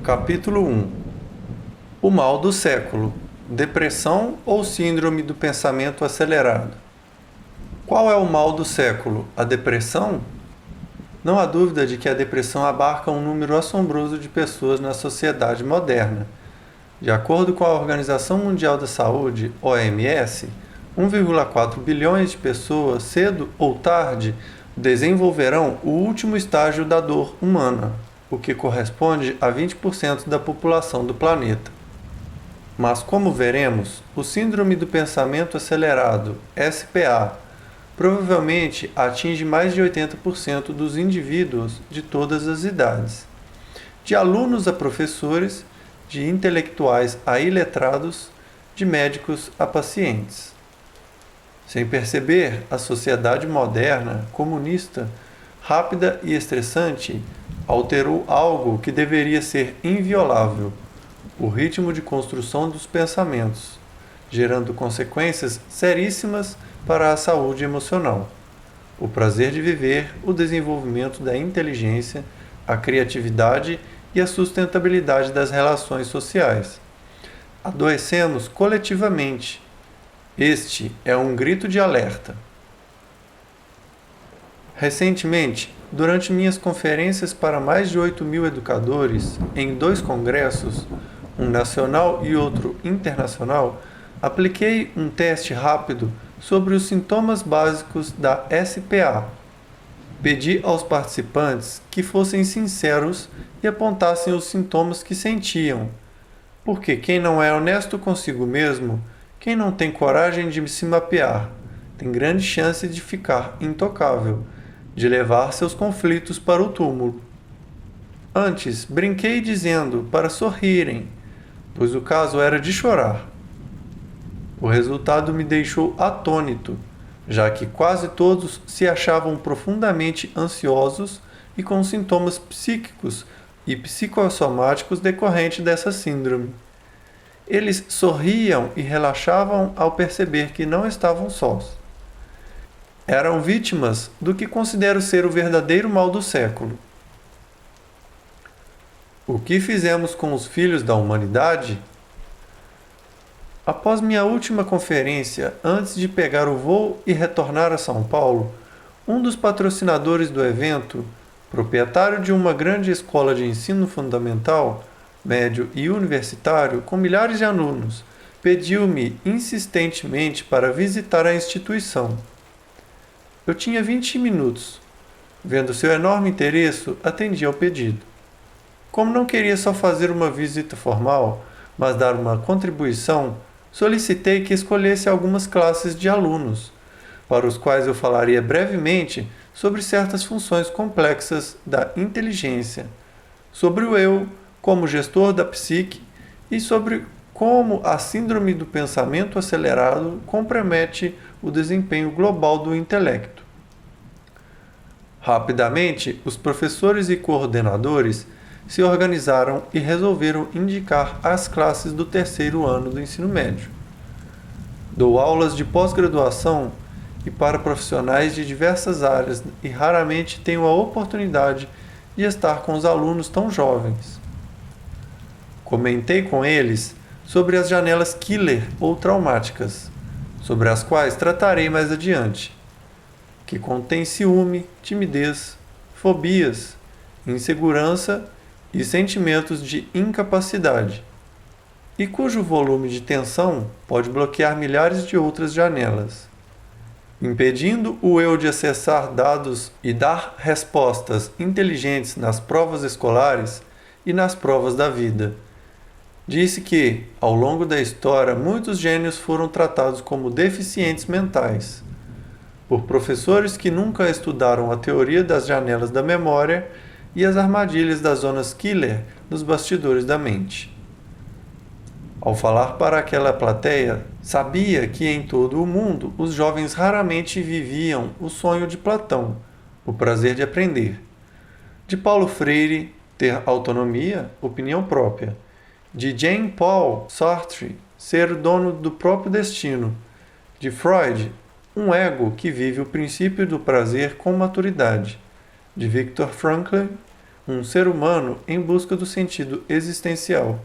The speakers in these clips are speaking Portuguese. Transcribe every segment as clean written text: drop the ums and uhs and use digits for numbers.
Capítulo 1. O mal do século: depressão ou síndrome do pensamento acelerado? Qual é o mal do século? A depressão? Não há dúvida de que a depressão abarca um número assombroso de pessoas na sociedade moderna. De acordo com a Organização Mundial da Saúde, OMS, 1,4 bilhões de pessoas, cedo ou tarde, desenvolverão o último estágio da dor humana, o que corresponde a 20% da população do planeta. Mas, como veremos, o Síndrome do Pensamento Acelerado, SPA, provavelmente atinge mais de 80% dos indivíduos de todas as idades, de alunos a professores, de intelectuais a iletrados, de médicos a pacientes. Sem perceber, a sociedade moderna, comunista, rápida e estressante, alterou algo que deveria ser inviolável: o ritmo de construção dos pensamentos, gerando consequências seríssimas para a saúde emocional, o prazer de viver, o desenvolvimento da inteligência, a criatividade e a sustentabilidade das relações sociais. Adoecemos coletivamente. Este é um grito de alerta. Recentemente, durante minhas conferências para mais de 8.000 educadores, em 2 congressos, um nacional e outro internacional, apliquei um teste rápido sobre os sintomas básicos da SPA. Pedi aos participantes que fossem sinceros e apontassem os sintomas que sentiam, porque quem não é honesto consigo mesmo, quem não tem coragem de se mapear, tem grande chance de ficar intocável, de levar seus conflitos para o túmulo. Antes, brinquei dizendo para sorrirem, pois o caso era de chorar. O resultado me deixou atônito, já que quase todos se achavam profundamente ansiosos e com sintomas psíquicos e psicossomáticos decorrentes dessa síndrome. Eles sorriam e relaxavam ao perceber que não estavam sós. Eram vítimas do que considero ser o verdadeiro mal do século. O que fizemos com os filhos da humanidade? Após minha última conferência, antes de pegar o voo e retornar a São Paulo, um dos patrocinadores do evento, proprietário de uma grande escola de ensino fundamental, médio e universitário com milhares de alunos, pediu-me insistentemente para visitar a instituição. Eu tinha 20 minutos. Vendo seu enorme interesse, atendi ao pedido. Como não queria só fazer uma visita formal, mas dar uma contribuição, solicitei que escolhesse algumas classes de alunos, para os quais eu falaria brevemente sobre certas funções complexas da inteligência, sobre o eu como gestor da psique e sobre como a síndrome do pensamento acelerado compromete o desempenho global do intelecto. Rapidamente, os professores e coordenadores se organizaram e resolveram indicar as classes do 3º ano do ensino médio. Dou aulas de pós-graduação e para profissionais de diversas áreas e raramente tenho a oportunidade de estar com os alunos tão jovens. Comentei com eles sobre as janelas killer ou traumáticas, sobre as quais tratarei mais adiante, que contêm ciúme, timidez, fobias, insegurança e sentimentos de incapacidade, e cujo volume de tensão pode bloquear milhares de outras janelas, impedindo o eu de acessar dados e dar respostas inteligentes nas provas escolares e nas provas da vida. Disse que, ao longo da história, muitos gênios foram tratados como deficientes mentais, por professores que nunca estudaram a teoria das janelas da memória e as armadilhas das zonas killer nos bastidores da mente. Ao falar para aquela plateia, sabia que em todo o mundo os jovens raramente viviam o sonho de Platão, o prazer de aprender, de Paulo Freire, ter autonomia, opinião própria, de Jean-Paul Sartre, ser o dono do próprio destino, de Freud, um ego que vive o princípio do prazer com maturidade, de Viktor Frankl, um ser humano em busca do sentido existencial.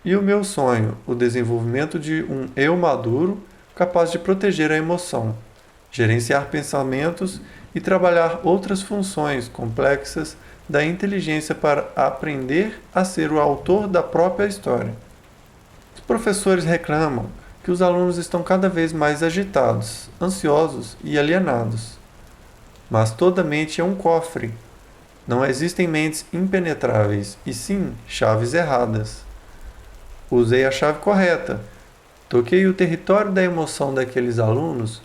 E o meu sonho, o desenvolvimento de um eu maduro, capaz de proteger a emoção, gerenciar pensamentos e trabalhar outras funções complexas da inteligência para aprender a ser o autor da própria história. Os professores reclamam que os alunos estão cada vez mais agitados, ansiosos e alienados. Mas toda mente é um cofre. Não existem mentes impenetráveis, e sim chaves erradas. Usei a chave correta. Toquei o território da emoção daqueles alunos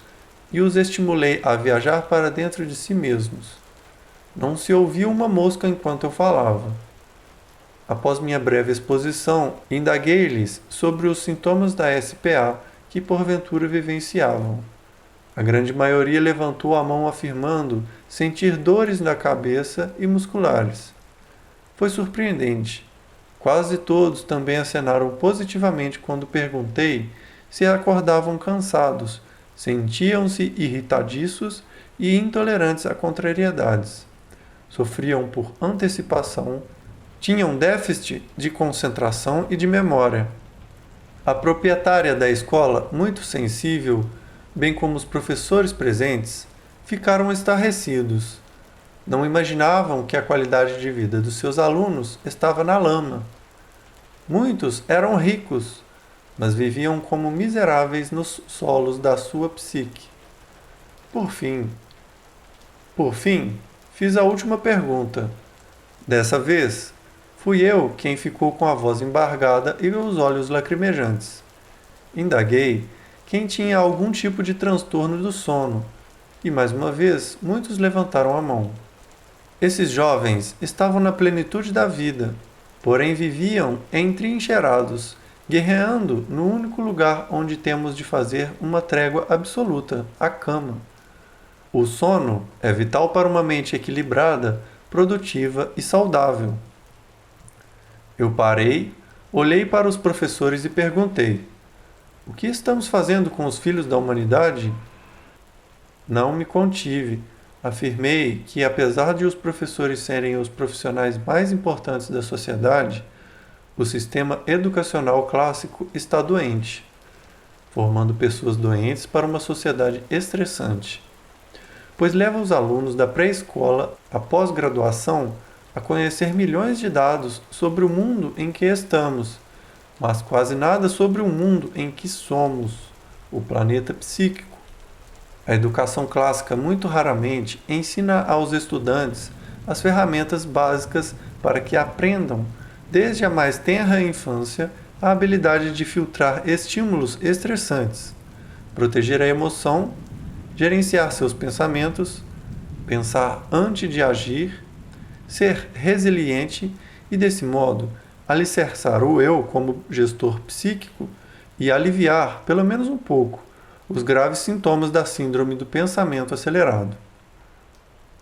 e os estimulei a viajar para dentro de si mesmos. Não se ouvia uma mosca enquanto eu falava. Após minha breve exposição, indaguei-lhes sobre os sintomas da SPA que porventura vivenciavam. A grande maioria levantou a mão afirmando sentir dores na cabeça e musculares. Foi surpreendente. Quase todos também acenaram positivamente quando perguntei se acordavam cansados, sentiam-se irritadiços e intolerantes a contrariedades. Sofriam por antecipação, tinham déficit de concentração e de memória. A proprietária da escola, muito sensível, bem como os professores presentes, ficaram estarrecidos. Não imaginavam que a qualidade de vida dos seus alunos estava na lama. Muitos eram ricos, mas viviam como miseráveis nos solos da sua psique. Por fim, fiz a última pergunta. Dessa vez, fui eu quem ficou com a voz embargada e os olhos lacrimejantes. Indaguei quem tinha algum tipo de transtorno do sono, e mais uma vez muitos levantaram a mão. Esses jovens estavam na plenitude da vida, porém viviam entrincheirados, guerreando no único lugar onde temos de fazer uma trégua absoluta, a cama. O sono é vital para uma mente equilibrada, produtiva e saudável. Eu parei, olhei para os professores e perguntei: o que estamos fazendo com os filhos da humanidade? Não me contive. Afirmei que, apesar de os professores serem os profissionais mais importantes da sociedade, o sistema educacional clássico está doente, formando pessoas doentes para uma sociedade estressante, pois leva os alunos da pré-escola à pós-graduação a conhecer milhões de dados sobre o mundo em que estamos, mas quase nada sobre o mundo em que somos, o planeta psíquico. A educação clássica muito raramente ensina aos estudantes as ferramentas básicas para que aprendam, desde a mais tenra infância, a habilidade de filtrar estímulos estressantes, proteger a emoção, gerenciar seus pensamentos, pensar antes de agir, ser resiliente e, desse modo, alicerçar o eu como gestor psíquico e aliviar, pelo menos um pouco, os graves sintomas da síndrome do pensamento acelerado.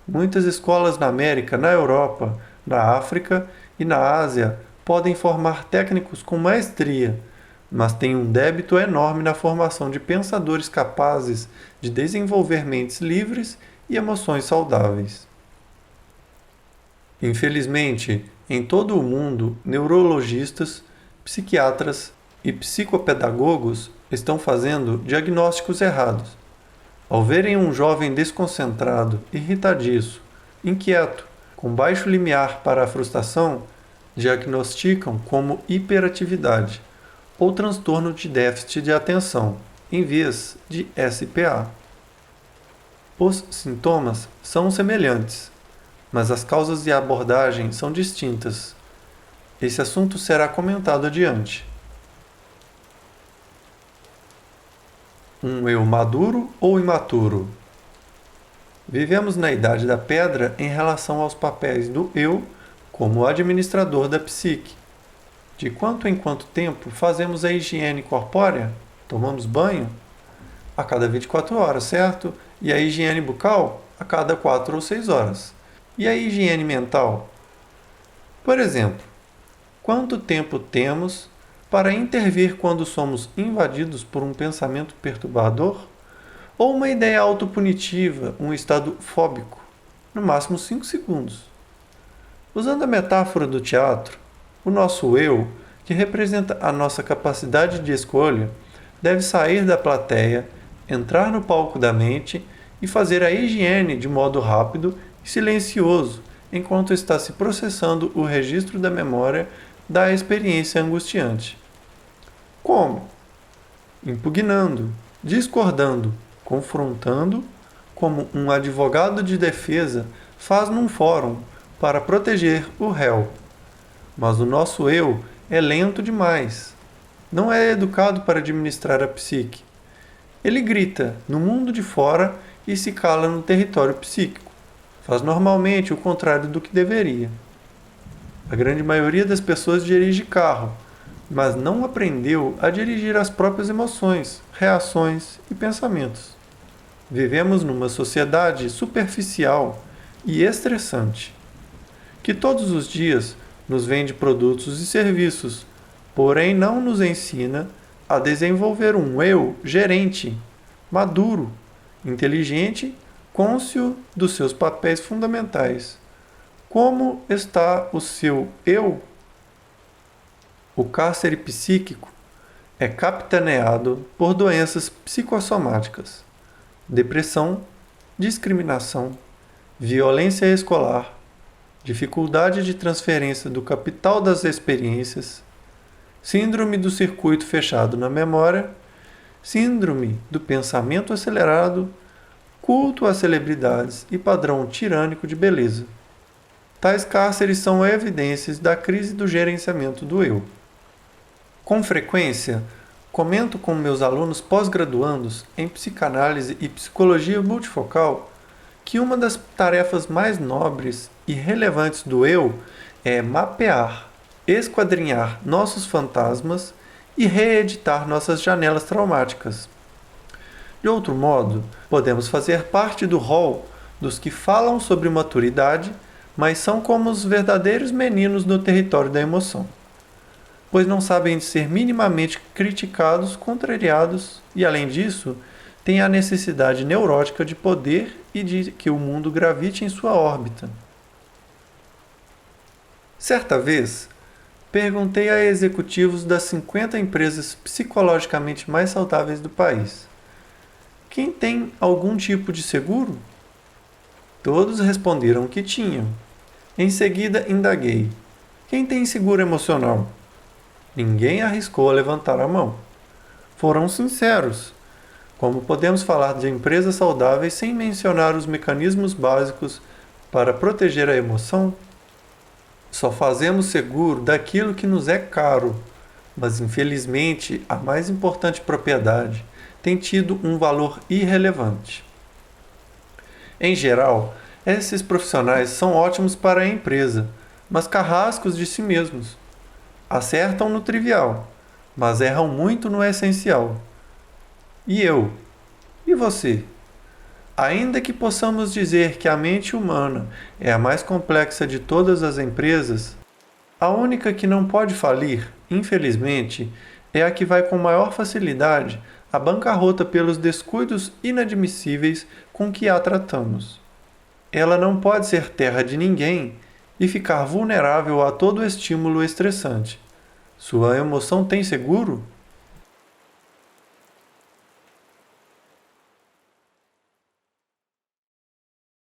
Muitas escolas na América, na Europa, na África e na Ásia podem formar técnicos com maestria, mas têm um débito enorme na formação de pensadores capazes de desenvolver mentes livres e emoções saudáveis. Infelizmente, em todo o mundo, neurologistas, psiquiatras e psicopedagogos estão fazendo diagnósticos errados. Ao verem um jovem desconcentrado, irritadiço, inquieto, com baixo limiar para a frustração, diagnosticam como hiperatividade ou transtorno de déficit de atenção, em vez de SPA. Os sintomas são semelhantes, mas as causas e a abordagem são distintas. Esse assunto será comentado adiante. Um eu maduro ou imaturo? Vivemos na Idade da Pedra em relação aos papéis do eu como administrador da psique. De quanto em quanto tempo fazemos a higiene corpórea? Tomamos banho? A cada 24 horas, certo? E a higiene bucal? A cada 4 ou 6 horas. E a higiene mental? Por exemplo, quanto tempo temos para intervir quando somos invadidos por um pensamento perturbador ou uma ideia autopunitiva, um estado fóbico? No máximo 5 segundos. Usando a metáfora do teatro, o nosso eu, que representa a nossa capacidade de escolha, deve sair da plateia, entrar no palco da mente e fazer a higiene de modo rápido e silencioso, enquanto está se processando o registro da memória da experiência angustiante. Como? Impugnando, discordando, confrontando, como um advogado de defesa faz num fórum para proteger o réu. Mas o nosso eu é lento demais. Não é educado para administrar a psique. Ele grita no mundo de fora e se cala no território psíquico. Faz normalmente o contrário do que deveria. A grande maioria das pessoas dirige carro, mas não aprendeu a dirigir as próprias emoções, reações e pensamentos. Vivemos numa sociedade superficial e estressante, que todos os dias nos vende produtos e serviços, porém não nos ensina a desenvolver um eu gerente, maduro, inteligente, cônscio dos seus papéis fundamentais. Como está o seu eu? O cárcere psíquico é capitaneado por doenças psicossomáticas, depressão, discriminação, violência escolar, dificuldade de transferência do capital das experiências, síndrome do circuito fechado na memória, síndrome do pensamento acelerado, culto às celebridades e padrão tirânico de beleza. Tais cárceres são evidências da crise do gerenciamento do eu. Com frequência, comento com meus alunos pós-graduandos em psicanálise e psicologia multifocal que uma das tarefas mais nobres e relevantes do eu é mapear, esquadrinhar nossos fantasmas e reeditar nossas janelas traumáticas. De outro modo, podemos fazer parte do rol dos que falam sobre maturidade, mas são como os verdadeiros meninos no território da emoção, pois não sabem ser minimamente criticados, contrariados e, além disso, têm a necessidade neurótica de poder e de que o mundo gravite em sua órbita. Certa vez, perguntei a executivos das 50 empresas psicologicamente mais saudáveis do país: quem tem algum tipo de seguro? Todos responderam que tinham. Em seguida, indaguei: quem tem seguro emocional? Ninguém arriscou a levantar a mão. Foram sinceros. Como podemos falar de empresas saudáveis sem mencionar os mecanismos básicos para proteger a emoção? Só fazemos seguro daquilo que nos é caro, mas infelizmente a mais importante propriedade tem tido um valor irrelevante. Em geral, esses profissionais são ótimos para a empresa, mas carrascos de si mesmos. Acertam no trivial, mas erram muito no essencial. E eu? E você? Ainda que possamos dizer que a mente humana é a mais complexa de todas as empresas, a única que não pode falir, infelizmente, é a que vai com maior facilidade à bancarrota pelos descuidos inadmissíveis com que a tratamos. Ela não pode ser terra de ninguém e ficar vulnerável a todo estímulo estressante. Sua emoção tem seguro?